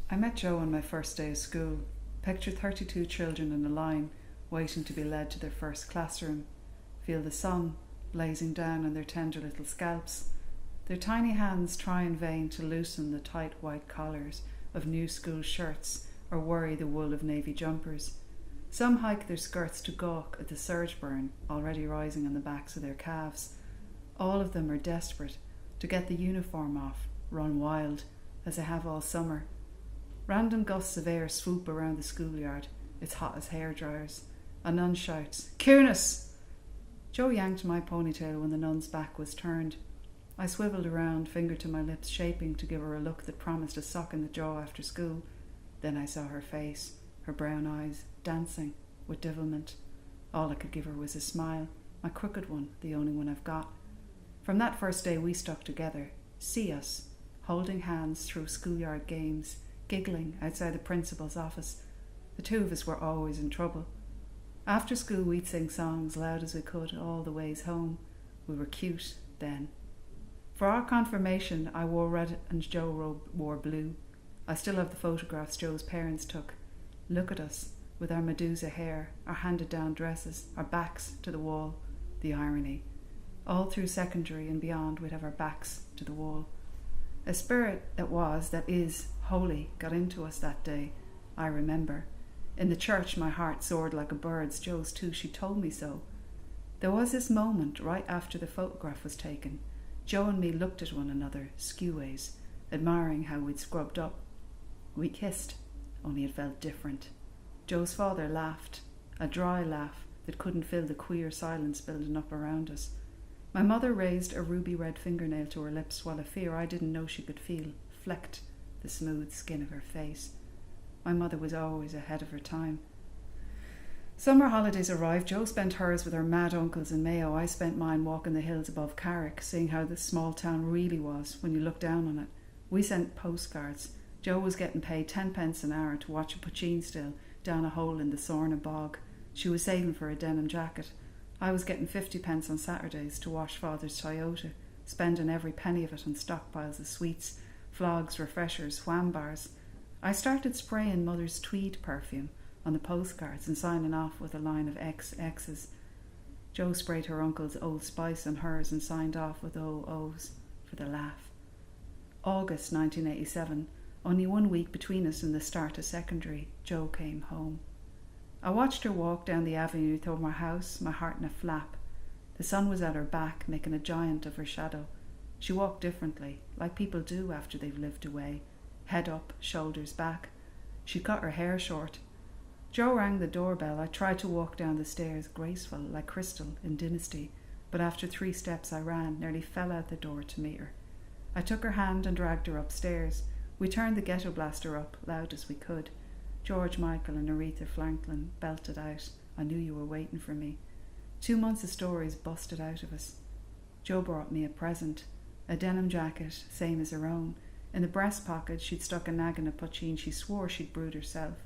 I met Joe on my first day of school. Picture 32 children in a line, waiting to be led to their first classroom. Feel the sun blazing down on their tender little scalps. Their tiny hands try in vain to loosen the tight white collars of new school shirts or worry the wool of navy jumpers. Some hike their skirts to gawk at the surge burn already rising on the backs of their calves. All of them are desperate to get the uniform off, run wild, as they have all summer. Random gusts of air swoop around the schoolyard. It's hot as hairdryers. A nun shouts, "Cunis!" Joe yanked my ponytail when the nun's back was turned. I swiveled around, finger to my lips, shaping to give her a look that promised a sock in the jaw after school. Then I saw her face, her brown eyes, dancing with devilment. All I could give her was a smile, my crooked one, the only one I've got. From that first day we stuck together. See us, holding hands through schoolyard games, giggling outside the principal's office. The two of us were always in trouble. After school we'd sing songs loud as we could all the ways home. We were cute then. For our confirmation I wore red and Joe wore blue. I still have the photographs Joe's parents took. Look at us, with our Medusa hair, our handed down dresses, our backs to the wall. The irony. All through secondary and beyond we'd have our backs to the wall. A spirit that is, holy, got into us that day, I remember. In the church my heart soared like a bird's, Joe's too, she told me so. There was this moment right after the photograph was taken. Joe and me looked at one another, skewways, admiring how we'd scrubbed up. We kissed, only it felt different. Joe's father laughed, a dry laugh that couldn't fill the queer silence building up around us. My mother raised a ruby-red fingernail to her lips while a fear I didn't know she could feel flecked the smooth skin of her face. My mother was always ahead of her time. Summer holidays arrived. Joe spent hers with her mad uncles in Mayo. I spent mine walking the hills above Carrick, seeing how the small town really was when you looked down on it. We sent postcards. Joe was getting paid 10 pence an hour to watch a poachine still down a hole in the Sorna bog. She was saving for a denim jacket. I was getting 50 pence on Saturdays to wash father's Toyota, spending every penny of it on stockpiles of sweets, flogs, refreshers, wham bars. I started spraying mother's tweed perfume on the postcards and signing off with a line of XX's. Joe sprayed her uncle's Old Spice on hers and signed off with OO's for the laugh. August 1987. Only 1 week between us and the start of secondary. Joe came home. I watched her walk down the avenue toward my house, my heart in a flap. The sun was at her back, making a giant of her shadow. She walked differently, like people do after they've lived away. Head up, shoulders back. She cut her hair short. Joe rang the doorbell. I tried to walk down the stairs, graceful, like Crystal in Dynasty, but after 3 steps I ran, nearly fell out the door to meet her. I took her hand and dragged her upstairs. We turned the ghetto blaster up, loud as we could. George Michael and Aretha Franklin belted out, "I Knew You Were Waiting for Me." 2 months of stories busted out of us. Joe brought me a present, a denim jacket, same as her own. In the breast pocket she'd stuck a naggin of poachine she swore she'd brewed herself.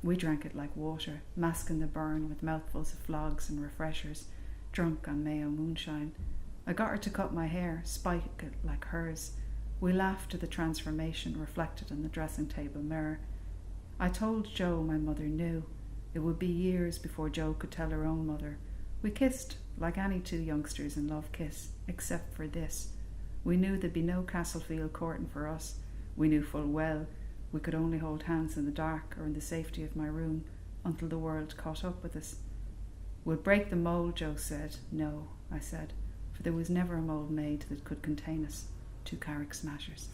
We drank it like water, masking the burn with mouthfuls of flogs and refreshers, drunk on Mayo moonshine. I got her to cut my hair, spike it like hers. We laughed at the transformation reflected in the dressing table mirror. I told Joe my mother knew. It would be years before Joe could tell her own mother. We kissed like any 2 youngsters in love kiss, except for this. We knew there'd be no Castlefield courting for us. We knew full well we could only hold hands in the dark or in the safety of my room until the world caught up with us. "We'll break the mould," Joe said. "No," I said, for there was never a mould made that could contain us, 2 Carrick smashers.